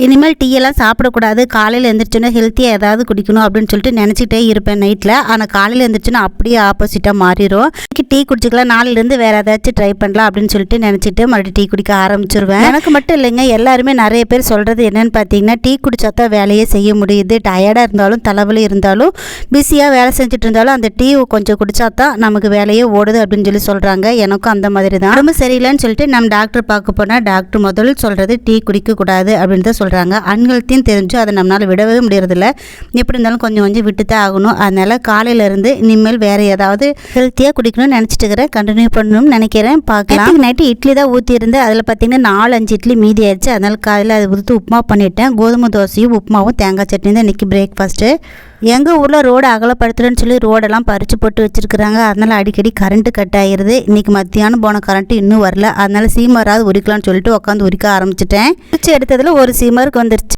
இனிமேல் டீயெல்லாம் சாப்பிடக்கூடாது, காலையில் எழுந்திரிச்சோன்னா ஹெல்த்தியாக ஏதாவது குடிக்கணும் அப்படின்னு சொல்லிட்டு நினச்சிட்டே இருப்பேன் நைட்டில். ஆனால் காலையில் எழுந்திரிச்சோன்னா அப்படியே ஆப்போசிட்டாக மாறிடும். டீ குடிச்சிக்கலாம், நாளையிலேருந்து வேறு ஏதாச்சும் ட்ரை பண்ணலாம் அப்படின்னு சொல்லிட்டு நினச்சிட்டு மறுபடியும் டீ குடிக்க ஆரம்பிச்சிருவேன். எனக்கு மட்டும் இல்லைங்க, எல்லாருமே நிறைய பேர் சொல்கிறது என்னென்னு பார்த்தீங்கன்னா, டீ குடித்தா தான் வேலையே செய்ய முடியுது. டயர்டாக இருந்தாலும் தலைவலி இருந்தாலும் பிஸியாக வேலை செஞ்சுட்டு இருந்தாலும் அந்த டீ கொஞ்சம் குடித்தா தான் நமக்கு வேலையே ஓடுது அப்படின்னு சொல்லி சொல்கிறாங்க. எனக்கும் அந்த மாதிரி தான். உடம்பு சரியில்லைன்னு சொல்லிட்டு நம்ம டாக்டர் பார்க்க போனால் டாக்டர் முதல்ல சொல்கிறது டீ குடிக்கக்கூடாது அப்படின்னு தான் சொல்கிறாங்க. அன்ஹெல்த்தின்னு தெரிஞ்சும் அதை நம்மளால் விடவே முடியறதில்ல. எப்படி இருந்தாலும் கொஞ்சம் கொஞ்சம் விட்டு தான் ஆகணும். அதனால் காலையிலேருந்து இனிமேல் வேறு ஏதாவது ஹெல்த்தியாக குடிக்கணும்னு நினச்சிட்டு இருக்கிறேன். கண்டினியூ பண்ணணும்னு நினைக்கிறேன். பார்க்கலாம். நைட்டு இட்லி தான் ஊற்றியிருந்தேன். அதில் பார்த்தீங்கன்னா 4-5 இட்லி மீதி ஆயிடுச்சு. அதனால் காலையில் அதை ஊற்றி உப்புமா பண்ணிட்டேன். கோதுமை தோசையும் உப்புமாவும் தேங்காய் சட்னி தான் இன்றைக்கி பிரேக்ஃபாஸ்ட்டு. எங்கள் ஊரில் ரோடு அகலப்படுத்துறேன்னு சொல்லி ரோடெல்லாம் பறித்து போட்டு வச்சுருக்குறாங்க. அதனால் அடிக்கடி கரண்ட்டு கட் ஆகிடுது. இன்றைக்கி மத்தியானம் போன கரண்ட்டு இன்னும் வரல. அதனால் சீமராவது உரிக்கலாம்னு சொல்லிட்டு உட்காந்து உரிக்க ஆரம்பிச்சிட்டேன். உரிச்சு எடுத்ததில் ஒரு சீமருக்கு வந்துருச்சு.